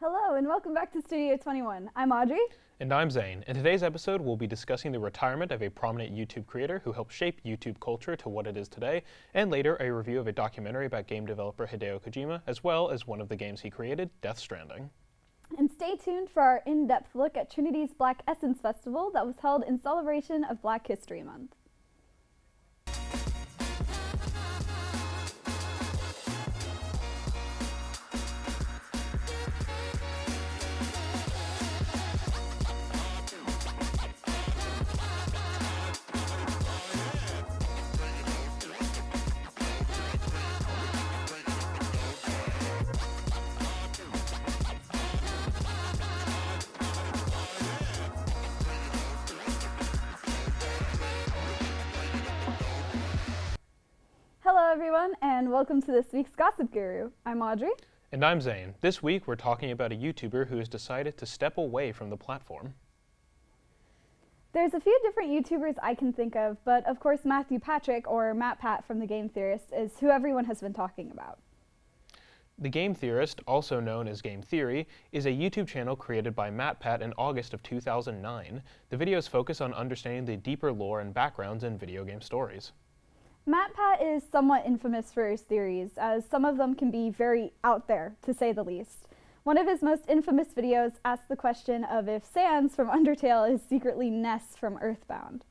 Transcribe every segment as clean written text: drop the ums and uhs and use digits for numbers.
Hello and welcome back to Studio 21. I'm Audrey. And I'm Zane. In today's episode, we'll be discussing the retirement of a prominent YouTube creator who helped shape YouTube culture to what it is today, and later a review of a documentary about game developer Hideo Kojima, as well as one of the games he created, Death Stranding. And stay tuned for our in-depth look at Trinity's Black Essence Festival that was held in celebration of Black History Month. Hello everyone and welcome to this week's Gossip Guru. I'm Audrey. And I'm Zane. This week we're talking about a YouTuber who has decided to step away from the platform. There's a few different YouTubers I can think of, but of course Matthew Patrick, or MatPat from The Game Theorist, is who everyone has been talking about. The Game Theorist, also known as Game Theory, is a YouTube channel created by MatPat in August of 2009. The videos focus on understanding the deeper lore and backgrounds in video game stories. MatPat is somewhat infamous for his theories, as some of them can be very out there, to say the least. One of his most infamous videos asks the question of if Sans from Undertale is secretly Ness from Earthbound.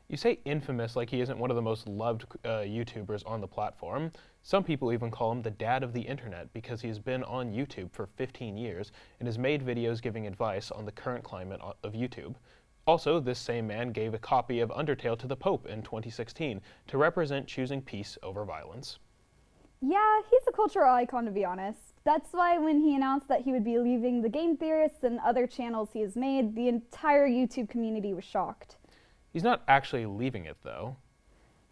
You say infamous like he isn't one of the most loved YouTubers on the platform. Some people even call him the dad of the internet because he has been on YouTube for 15 years and has made videos giving advice on the current climate of YouTube. Also, this same man gave a copy of Undertale to the Pope in 2016 to represent choosing peace over violence. Yeah, he's a cultural icon, to be honest. That's why when he announced that he would be leaving The Game Theorists and other channels he has made, the entire YouTube community was shocked. He's not actually leaving it, though.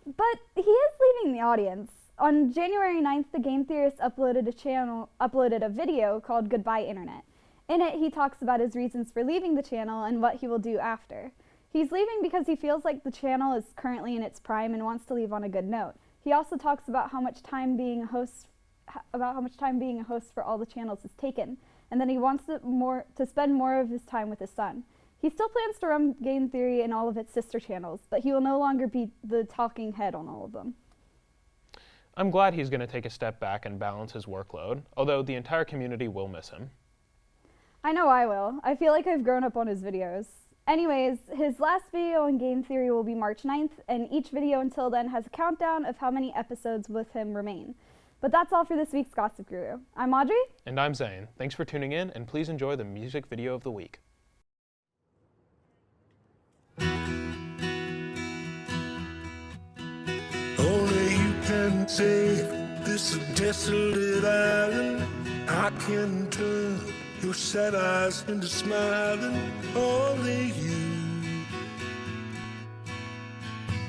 But he is leaving the audience. On January 9th, The Game Theorist uploaded a video called Goodbye Internet. In it, he talks about his reasons for leaving the channel and what he will do after. He's leaving because he feels like the channel is currently in its prime and wants to leave on a good note. He also talks about how much time being a host for all the channels is taken, and then he wants to spend more of his time with his son. He still plans to run Game Theory and all of its sister channels, but he will no longer be the talking head on all of them. I'm glad he's going to take a step back and balance his workload, although the entire community will miss him. I know I will. I feel like I've grown up on his videos. Anyways, his last video on Game Theory will be March 9th, and each video until then has a countdown of how many episodes with him remain. But that's all for this week's Gossip Guru. I'm Audrey. And I'm Zane. Thanks for tuning in, and please enjoy the music video of the week. Only you can save this desolate island. I can turn your sad eyes into smiling. Only you,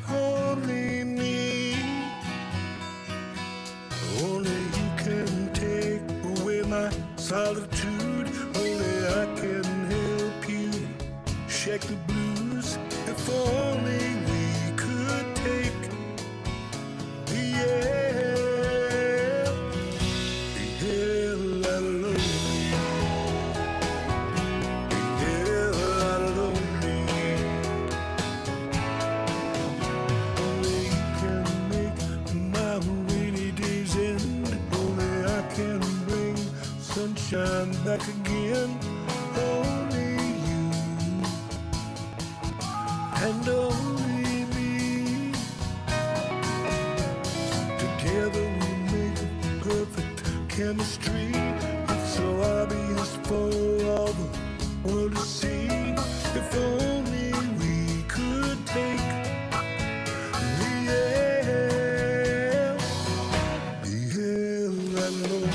only me. Only you can take away my solitude. Only I can help you shake the blues. If only we could take the air, the hell out of lonely, the hell out of lonely. Only you can make my rainy days end. Only I can bring sunshine back again. Only you and only me. Together we make perfect chemistry. It's so obvious for all the world to see. If only we could take the air, the hell out of lonely,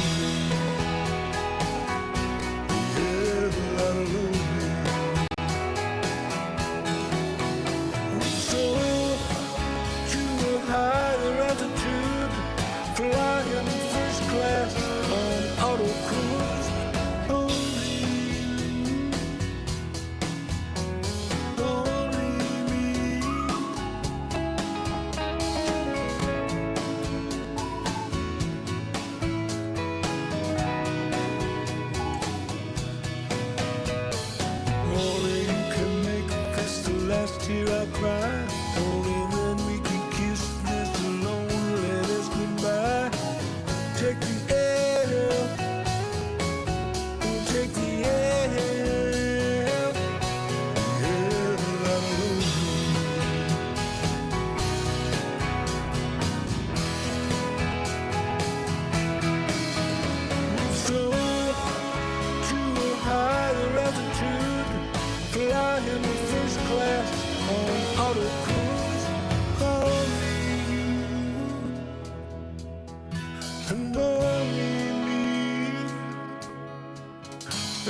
the hell out of lonely. So to a higher altitude, flying first class on autopilot.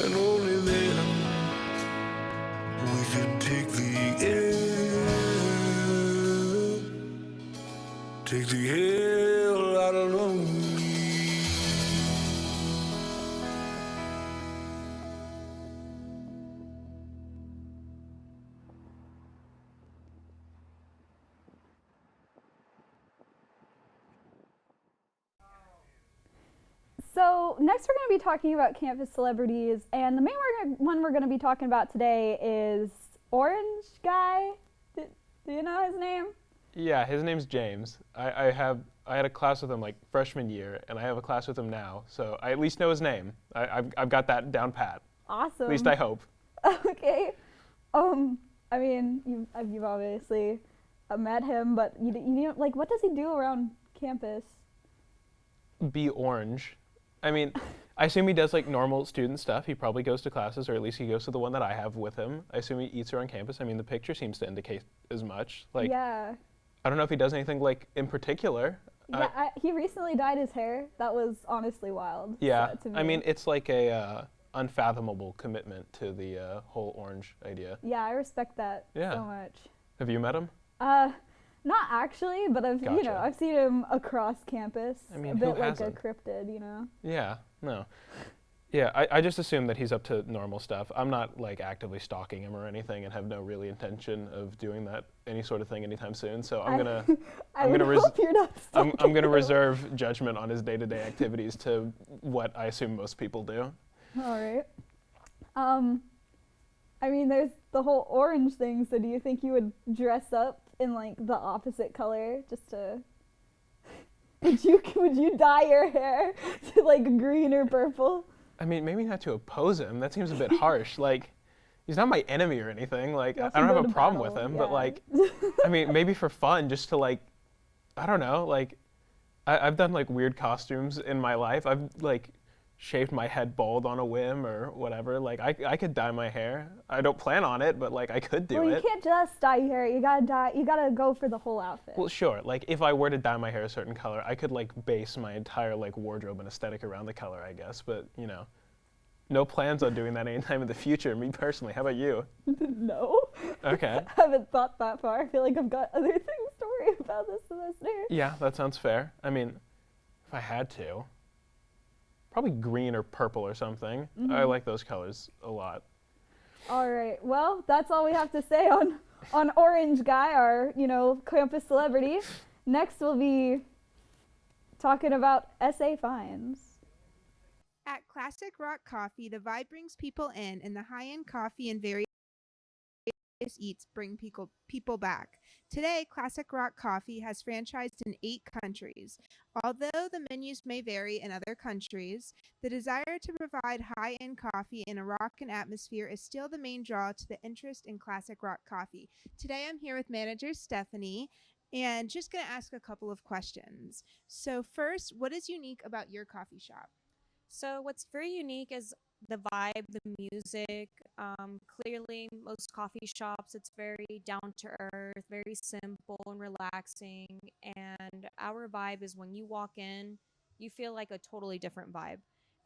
and only then we can take the hell out of lonely. So next we're going to be talking about campus celebrities, and the main one we're going to be talking about today is Orange Guy. Do you know his name? Yeah, his name's James. I had a class with him like freshman year, and I have a class with him now, so I at least know his name. I've got that down pat. Awesome. At least I hope. Okay. I mean, you've obviously met him, but you like, what does he do around campus? Be orange. I mean, I assume he does like normal student stuff. He probably goes to classes, or at least he goes to the one that I have with him. I assume he eats around campus. I mean, the picture seems to indicate as much. Like, Yeah. I don't know if he does anything like in particular. Yeah, he recently dyed his hair. That was honestly wild. Yeah, to me. I mean, it's like a unfathomable commitment to the whole orange idea. Yeah, I respect that Yeah. so much. Have you met him? Not actually, but Gotcha. I've seen him across campus. I mean, a who bit like a hasn't? cryptid, you know. Yeah, no. Yeah, I just assume that he's up to normal stuff. I'm not like actively stalking him or anything, and have no really intention of doing that any sort of thing anytime soon. So I'm gonna I would hope you're not I'm stalking gonna him. reserve judgment on his day-to-day activities to what I assume most people do. All right. I mean, there's the whole orange thing. So, do you think you would dress up in like the opposite color just to? Would you dye your hair to like green or purple? I mean, maybe not to oppose him. That seems a bit harsh. Like, he's not my enemy or anything. Like, You I also don't go have a to problem with battle, him. But yeah. like, I mean, maybe for fun, just to like, I don't know. Like, I've done like weird costumes in my life. I've like shaved my head bald on a whim or whatever. Like, I could dye my hair. I don't plan on it, but like I could do Well, you it. can't just dye your hair. You gotta go for the whole outfit. Well, sure. Like, if I were to dye my hair a certain color, I could like base my entire like wardrobe and aesthetic around the color, I guess. But you know, no plans on doing that anytime in the future. Me personally. How about you? No. Okay. I haven't thought that far. I feel like I've got other things to worry about this semester. Yeah, that sounds fair. I mean, if I had to, probably green or purple or something. I like those colors a lot. All right. Well, that's all we have to say on Orange Guy, our campus celebrity. Next, we'll be talking about SA fines. At Classic Rock Coffee, the vibe brings people in, and the high-end coffee and various eats bring people back. Today, Classic Rock Coffee has franchised in 8 countries. Although the menus may vary in other countries, the desire to provide high-end coffee in a rockin' atmosphere is still the main draw to the interest in Classic Rock Coffee. Today, I'm here with manager Stephanie, and just going to ask a couple of questions. So first, what is unique about your coffee shop? So what's very unique is the vibe, the music. Clearly, most coffee shops, it's very down to earth, very simple and relaxing. And our vibe is when you walk in, you feel like a totally different vibe.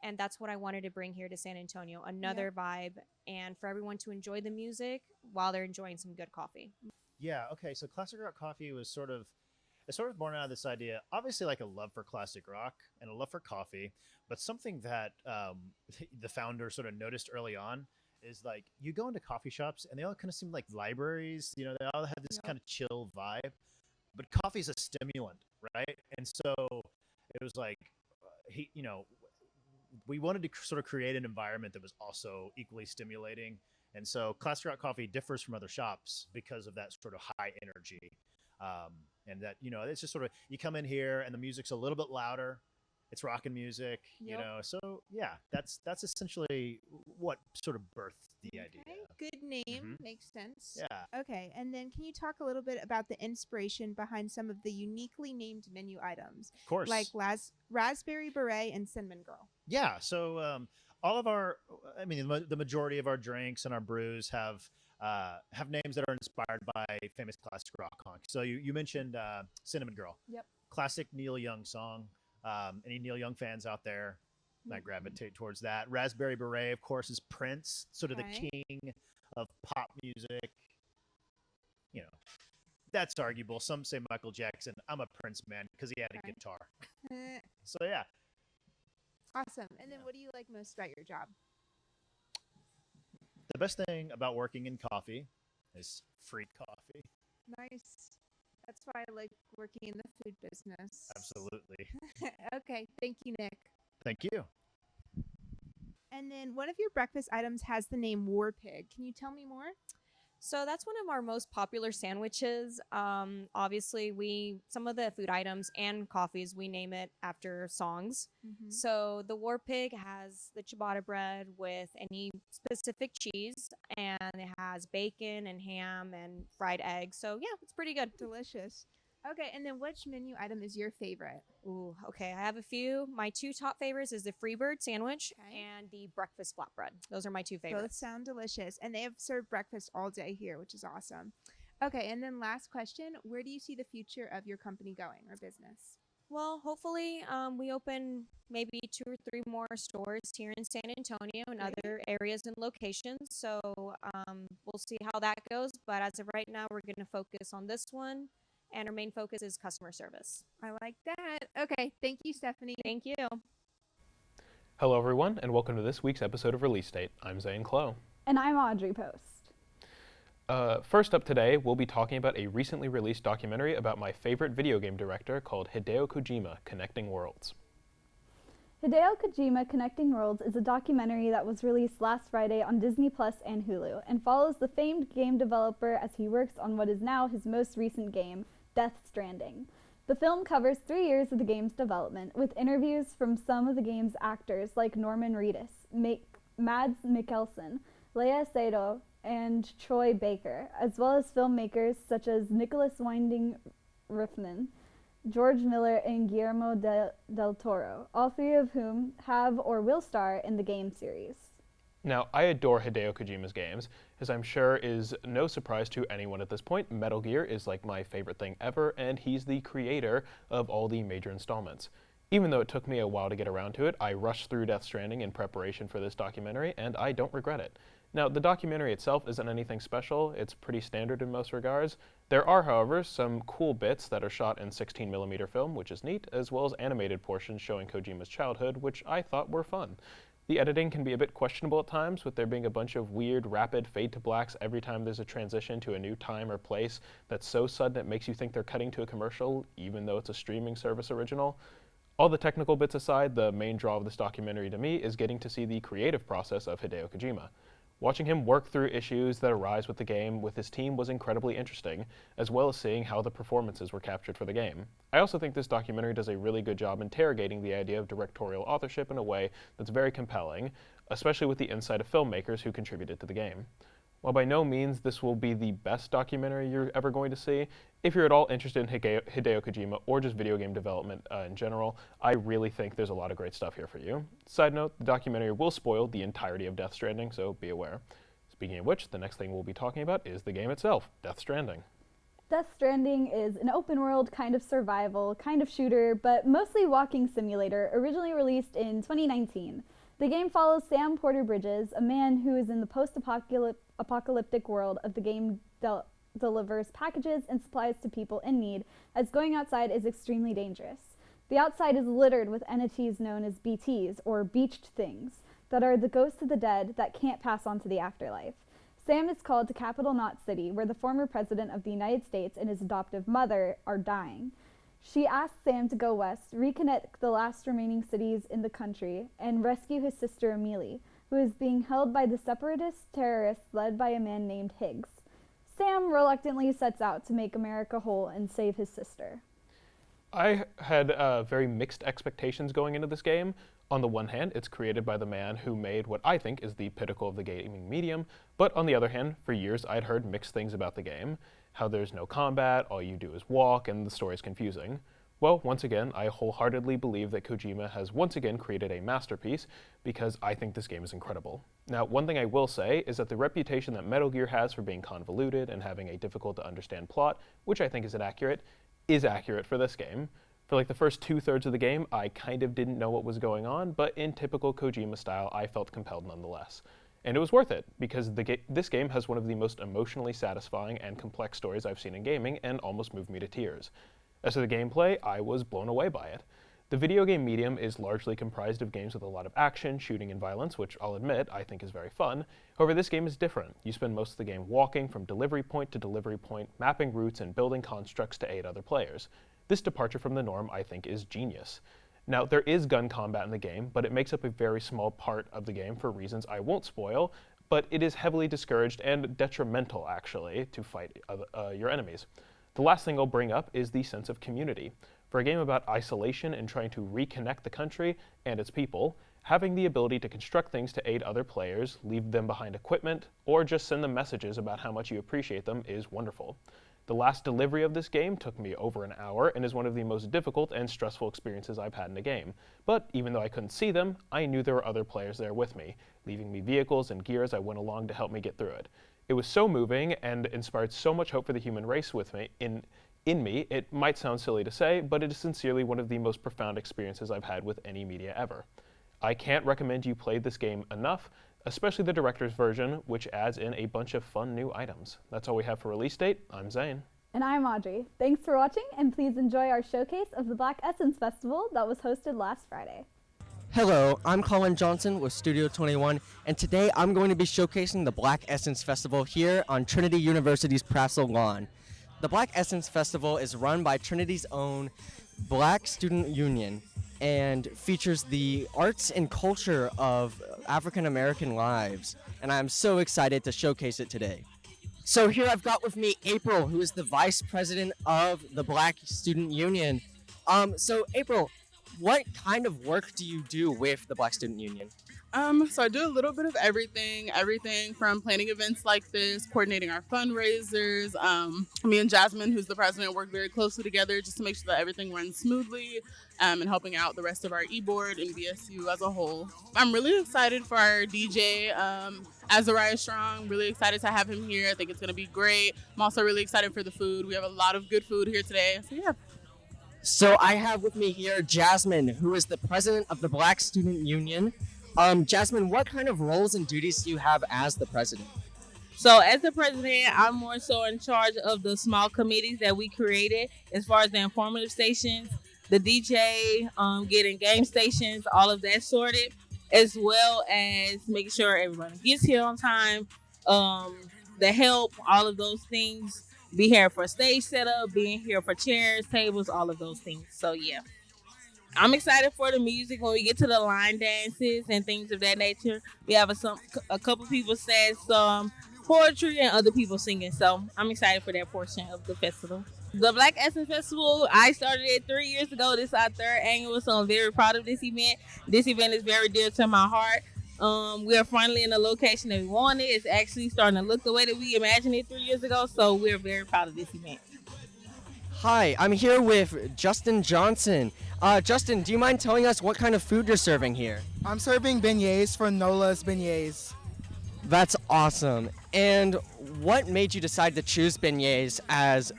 And that's what I wanted to bring here to San Antonio, another vibe, and for everyone to enjoy the music while they're enjoying some good coffee. Yeah, okay, so Classic Rock Coffee was sort of born out of this idea, obviously like a love for classic rock and a love for coffee, but something that the founder sort of noticed early on is like you go into coffee shops and they all kind of seem like libraries, they all have this kind of chill vibe, but coffee is a stimulant, right? And so it was like, we wanted to sort of create an environment that was also equally stimulating. And so Classic Rock Coffee differs from other shops because of that sort of high energy. And that, it's just sort of, you come in here and the music's a little bit louder. It's rockin' music, So yeah, that's essentially what sort of birthed the idea. Good name. Makes sense. Yeah. Okay, and then can you talk a little bit about the inspiration behind some of the uniquely named menu items? Of course. Like Raspberry Beret and Cinnamon Girl. Yeah, so all of the majority of our drinks and our brews have names that are inspired by famous classic rock songs. So you mentioned Cinnamon Girl. Yep. Classic Neil Young song. Any Neil Young fans out there? I gravitate towards that. Raspberry Beret, of course, is Prince, sort of Okay. the king of pop music. You know, that's arguable. Some say Michael Jackson. I'm a Prince man because he had a Okay. guitar. Eh, So yeah, awesome. And then what do you like most about your job? the best thing about working in coffee is free coffee. Nice. That's why I like working in the food business. Absolutely. Okay. Thank you, Nick. Thank you. And then one of your breakfast items has the name War Pig. Can you tell me more? So that's one of our most popular sandwiches. Obviously, some of the food items and coffees we name it after songs. So the War Pig has the ciabatta bread with any specific cheese, and it has bacon and ham and fried eggs. So yeah, it's pretty good. Delicious. Okay, and then which menu item is your favorite? Ooh, okay. I have a few. My two top favorites is the Freebird sandwich Okay. and the breakfast flatbread. Those are my two Both favorites. sound delicious, and they have served breakfast all day here, which is awesome. Okay, and then last question, where do you see the future of your company going or business? Well, hopefully, we open maybe 2 or 3 more stores here in San Antonio and Great. other areas and locations. So we'll see how that goes. But as of right now, we're going to focus on this one, and our main focus is customer service. I like that. Okay, thank you, Stephanie. Thank you. Hello, everyone, and welcome to this week's episode of Release Date. I'm Zane Clow. And I'm Audrey Post. First up today, we'll be talking about a recently released documentary about my favorite video game director called Hideo Kojima, Connecting Worlds. Hideo Kojima Connecting Worlds is a documentary that was released last Friday on Disney Plus and Hulu and follows the famed game developer as he works on what is now his most recent game, Death Stranding. The film covers 3 years of the game's development, with interviews from some of the game's actors like Norman Reedus, Mads Mikkelsen, Lea Seydoux, and Troy Baker, as well as filmmakers such as Nicholas Winding Refn, George Miller, and Guillermo del Toro, all 3 of whom have or will star in the game series. Now, I adore Hideo Kojima's games, as I'm sure is no surprise to anyone at this point. Metal Gear is like my favorite thing ever, and he's the creator of all the major installments. Even though it took me a while to get around to it, I rushed through Death Stranding in preparation for this documentary, and I don't regret it. Now, the documentary itself isn't anything special. It's pretty standard in most regards. There are, however, some cool bits that are shot in 16mm film, which is neat, as well as animated portions showing Kojima's childhood, which I thought were fun. The editing can be a bit questionable at times, with there being a bunch of weird, rapid fade-to-blacks every time there's a transition to a new time or place that's so sudden it makes you think they're cutting to a commercial, even though it's a streaming service original. All the technical bits aside, the main draw of this documentary to me is getting to see the creative process of Hideo Kojima. Watching him work through issues that arise with the game with his team was incredibly interesting, as well as seeing how the performances were captured for the game. I also think this documentary does a really good job interrogating the idea of directorial authorship in a way that's very compelling, especially with the insight of filmmakers who contributed to the game. While by no means this will be the best documentary you're ever going to see, if you're at all interested in Hideo Kojima or just video game development in general, I really think there's a lot of great stuff here for you. Side note, the documentary will spoil the entirety of Death Stranding, so be aware. Speaking of which, the next thing we'll be talking about is the game itself, Death Stranding. Death Stranding is an open world kind of survival, kind of shooter, but mostly walking simulator, originally released in 2019. The game follows Sam Porter Bridges, a man who is in the post-apocalyptic world of the game delivers packages and supplies to people in need, as going outside is extremely dangerous. The outside is littered with entities known as BTs, or beached things, that are the ghosts of the dead that can't pass on to the afterlife. Sam is called to Capital Knot City, where the former president of the United States and his adoptive mother are dying. She asks Sam to go west, reconnect the last remaining cities in the country, and rescue his sister Amelie, who is being held by the separatist terrorists led by a man named Higgs. Sam reluctantly sets out to make America whole and save his sister. I had very mixed expectations going into this game. On the one hand, it's created by the man who made what I think is the pinnacle of the gaming medium, but on the other hand, for years I'd heard mixed things about the game. How there's no combat, all you do is walk, and the story's confusing. Well, once again, I wholeheartedly believe that Kojima has once again created a masterpiece because I think this game is incredible. Now, one thing I will say is that the reputation that Metal Gear has for being convoluted and having a difficult to understand plot, which I think is accurate for this game. For For like the first 2/3 of the game, I kind of didn't know what was going on, but in typical Kojima style, I felt compelled nonetheless. And it was worth it, because this game has one of the most emotionally satisfying and complex stories I've seen in gaming, and almost moved me to tears. As for the gameplay, I was blown away by it. The video game medium is largely comprised of games with a lot of action, shooting, and violence, which I'll admit I think is very fun. However, this game is different. You spend most of the game walking from delivery point to delivery point, mapping routes and building constructs to aid other players. This departure from the norm, I think, is genius. Now, there is gun combat in the game, but it makes up a very small part of the game for reasons I won't spoil, but it is heavily discouraged and detrimental, actually, to fight your enemies. The last thing I'll bring up is the sense of community. For a game about isolation and trying to reconnect the country and its people, having the ability to construct things to aid other players, leave them behind equipment, or just send them messages about how much you appreciate them is wonderful. The last delivery of this game took me over an hour and is one of the most difficult and stressful experiences I've had in a game. But even though I couldn't see them, I knew there were other players there with me, leaving me vehicles and gear as I went along to help me get through it. It was so moving and inspired so much hope for the human race with me. In me, it might sound silly to say, but it is sincerely one of the most profound experiences I've had with any media ever. I can't recommend you play this game enough, especially the director's version, which adds in a bunch of fun new items. That's all we have for release date. I'm Zane. And I'm Audrey. Thanks for watching, and please enjoy our showcase of the Black Essence Festival that was hosted last Friday. Hello, I'm Colin Johnson with Studio 21, and today I'm going to be showcasing the Black Essence Festival here on Trinity University's Prassel Lawn. The Black Essence Festival is run by Trinity's own Black Student Union and features the arts and culture of African American lives, and I'm so excited to showcase it today. So here I've got with me April, who is the Vice President of the Black Student Union. So April, what kind of work do you do with the Black Student Union? So I do a little bit of everything from planning events like this, coordinating our fundraisers. Me and Jasmine, who's the president, work very closely together just to make sure that everything runs smoothly, and helping out the rest of our e-board and BSU as a whole. I'm really excited for our DJ, Azariah Strong. Really excited to have him here. I think it's going to be great. I'm also really excited for the food. We have a lot of good food here today. So yeah. So I have with me here Jasmine, who is the president of the Black Student Union. Jasmine, what kind of roles and duties do you have as the president? So as the president, I'm more so in charge of the small committees that we created as far as the informative stations, the DJ, getting game stations, all of that sorted, as well as making sure everybody gets here on time, the help, all of those things, be here for stage setup, being here for chairs, tables, all of those things. So yeah. I'm excited for the music when we get to the line dances and things of that nature. We have a couple people said some poetry and other people singing. So I'm excited for that portion of the festival. The Black Essence Festival, I started it 3 years ago. This is our 3rd annual, so I'm very proud of this event. This event is very dear to my heart. We are finally in the location that we wanted. It's actually starting to look the way that we imagined it 3 years ago. So we're very proud of this event. Hi, I'm here with Justin Johnson. Justin, do you mind telling us what kind of food you're serving here? I'm serving beignets for Nola's Beignets. That's awesome. And what made you decide to choose beignets as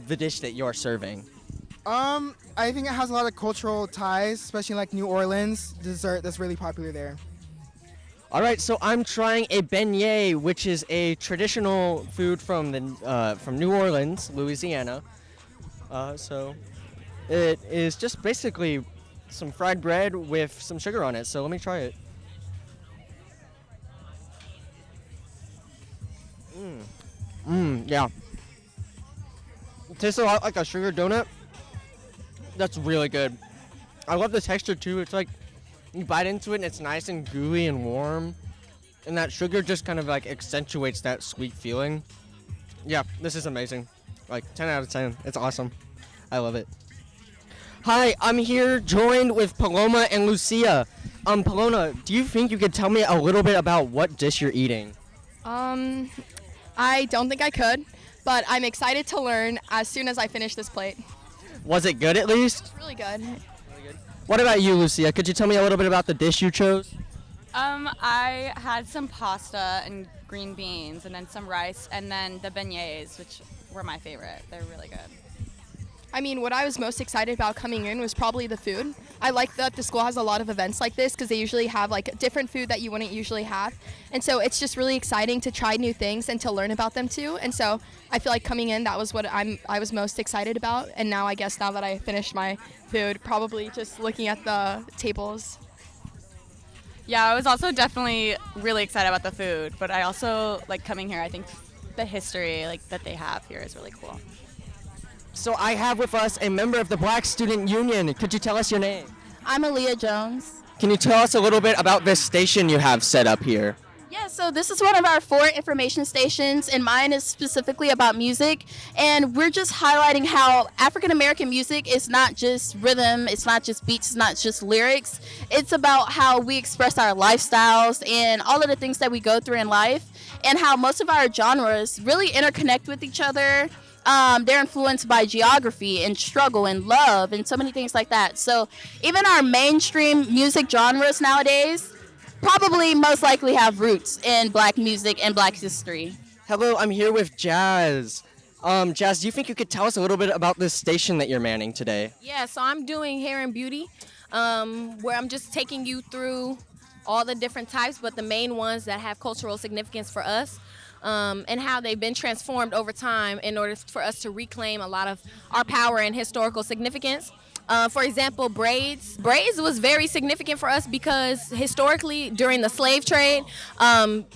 the dish that you're serving? I think it has a lot of cultural ties, especially like New Orleans dessert that's really popular there. All right, so I'm trying a beignet, which is a traditional food from New Orleans, Louisiana. So it is just basically some fried bread with some sugar on it. So let me try it. Yeah. It tastes a lot like a sugar donut. That's really good. I love the texture too. It's like you bite into it and it's nice and gooey and warm. And that sugar just kind of like accentuates that sweet feeling. Yeah, this is amazing. Like 10 out of 10. It's awesome. I love it. Hi, I'm here joined with Paloma and Lucia. Paloma, do you think you could tell me a little bit about what dish you're eating? I don't think I could, but I'm excited to learn as soon as I finish this plate. Was it good at least? It's really good. What about you, Lucia? Could you tell me a little bit about the dish you chose? I had some pasta and green beans and then some rice and then the beignets, which were my favorite. They're really good. I mean, what I was most excited about coming in was probably the food. I like that the school has a lot of events like this because they usually have like different food that you wouldn't usually have. And so it's just really exciting to try new things and to learn about them too. And so I feel like coming in, that was what I was most excited about. And now I guess now that I finished my food, probably just looking at the tables. Yeah, I was also definitely really excited about the food, but I also like coming here. I think the history like that they have here is really cool. So I have with us a member of the Black Student Union. Could you tell us your name? I'm Aaliyah Jones. Can you tell us a little bit about this station you have set up here? Yeah, so this is one of our 4 information stations, and mine is specifically about music. And we're just highlighting how African American music is not just rhythm, it's not just beats, it's not just lyrics. It's about how we express our lifestyles and all of the things that we go through in life, and how most of our genres really interconnect with each other. They're influenced by geography and struggle and love and so many things like that. So even our mainstream music genres nowadays probably most likely have roots in Black music and Black history. Hello, I'm here with Jazz. Jazz, do you think you could tell us a little bit about this station that you're manning today? Yeah, so I'm doing hair and beauty, where I'm just taking you through all the different types, but the main ones that have cultural significance for us. And how they've been transformed over time in order for us to reclaim a lot of our power and historical significance. For example, braids. Braids was very significant for us because historically during the slave trade,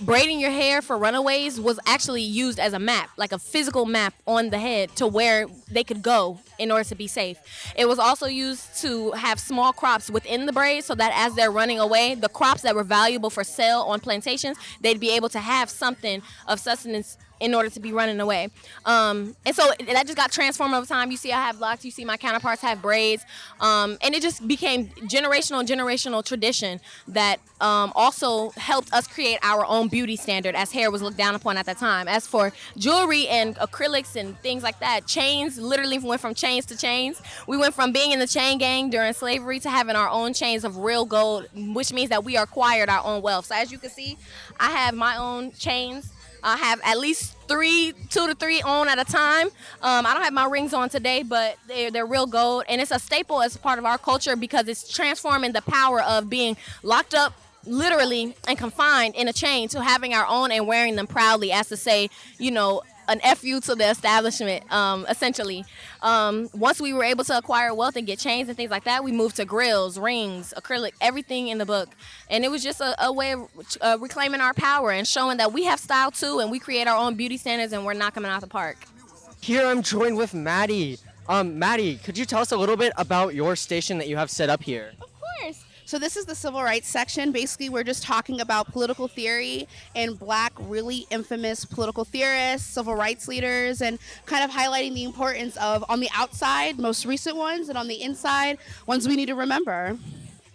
braiding your hair for runaways was actually used as a map, like a physical map on the head to where they could go in order to be safe. It was also used to have small crops within the braids so that as they're running away, the crops that were valuable for sale on plantations, they'd be able to have something of sustenance in order to be running away. And so that just got transformed over time. You see I have locks, you see my counterparts have braids. And it just became generational tradition that also helped us create our own beauty standard as hair was looked down upon at that time. As for jewelry and acrylics and things like that, chains literally went from chains to chains. We went from being in the chain gang during slavery to having our own chains of real gold, which means that we acquired our own wealth. So as you can see, I have my own chains. I have at least 2 to 3 on at a time. I don't have my rings on today, but they're real gold. And it's a staple as part of our culture because it's transforming the power of being locked up literally and confined in a chain to having our own and wearing them proudly as to say, you know, an FU to the establishment, essentially. Once we were able to acquire wealth and get chains and things like that, we moved to grills, rings, acrylic, everything in the book. And it was just a way of reclaiming our power and showing that we have style too, and we create our own beauty standards and we're not coming out the park. Here I'm joined with Maddie. Maddie, could you tell us a little bit about your station that you have set up here? Of course. So this is the civil rights section. Basically, we're just talking about political theory and Black, really infamous political theorists, civil rights leaders, and kind of highlighting the importance of, on the outside, most recent ones, and on the inside, ones we need to remember.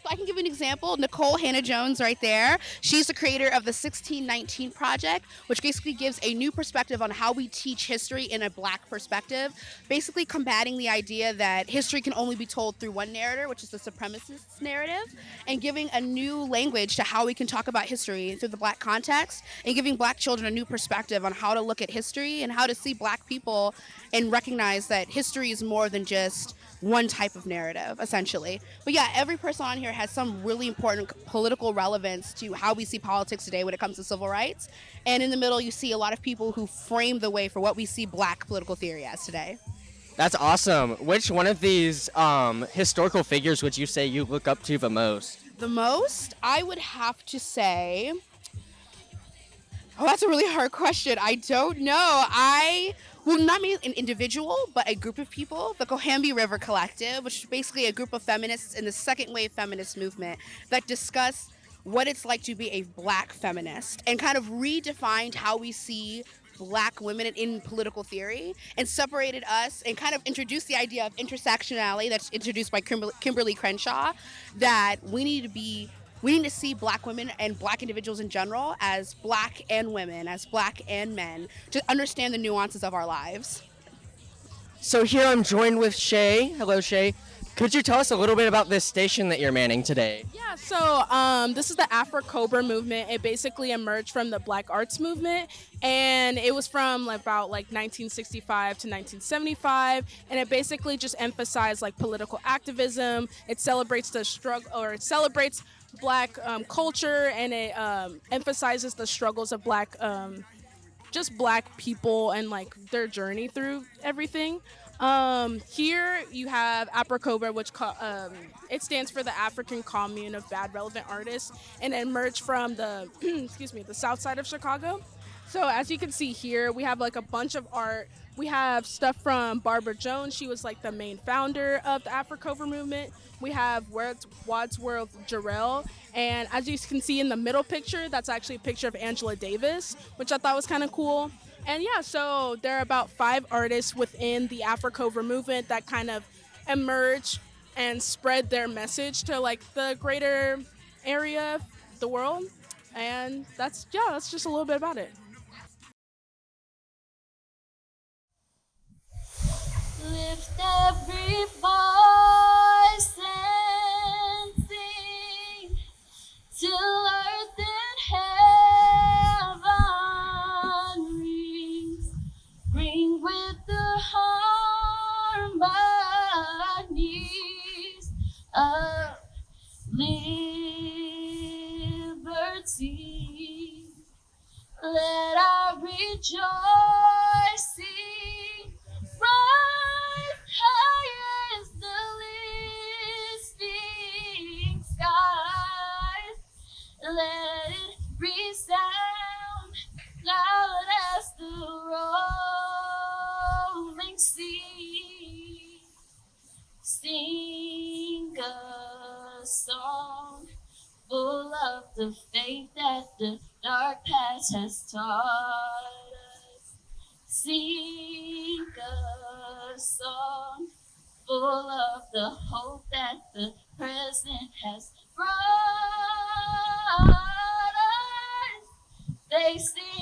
I can give you an example. Nicole Hannah-Jones right there. She's the creator of the 1619 Project, which basically gives a new perspective on how we teach history in a Black perspective, basically combating the idea that history can only be told through one narrative, which is the supremacist narrative, and giving a new language to how we can talk about history through the Black context, and giving Black children a new perspective on how to look at history and how to see Black people and recognize that history is more than just one type of narrative, essentially. But yeah, every person on here has some really important political relevance to how we see politics today when it comes to civil rights. And in the middle, you see a lot of people who frame the way for what we see Black political theory as today. That's awesome. Which one of these historical figures would you say you look up to the most? The most? I would have to say... Oh, that's a really hard question. I don't know. Well, not me an individual, but a group of people, the Cohambie River Collective, which is basically a group of feminists in the second wave feminist movement that discuss what it's like to be a Black feminist and kind of redefined how we see Black women in political theory and separated us and kind of introduced the idea of intersectionality that's introduced by Kimberly Crenshaw, that we need to see Black women and Black individuals in general as Black and women, as Black and men, to understand the nuances of our lives. So here I'm joined with Shay. Hello, Shay. Could you tell us a little bit about this station that you're manning today? Yeah, so this is the Afro-Cobra movement. It basically emerged from the Black Arts movement, and it was from about 1965 to 1975, and it basically just emphasized like political activism. It celebrates the struggle, or it celebrates Black culture, and it emphasizes the struggles of just Black people and like their journey through everything. Here you have Afro-Cobra, which it stands for the African Commune of Bad Relevant Artists, and it emerged from the the south side of Chicago. So as you can see here, we have like a bunch of art. We have stuff from Barbara Jones. She was like the main founder of the Afro-Cobra movement. We have Wadsworth Jarrell, and as you can see in the middle picture, that's actually a picture of Angela Davis, which I thought was kind of cool. And yeah, so there are about 5 artists within the Afro-Cobra movement that kind of emerge and spread their message to like the greater area of the world. And that's just a little bit about it. Lift every voice and sing till earth and heaven rings. Ring with the harmonies of liberty. Let our rejoicing rise high as the listing skies. Let it resound loud as the rolling sea. Sing a song full of the faith that the dark past has taught us. Sing a song full of the hope that the present has brought us. They sing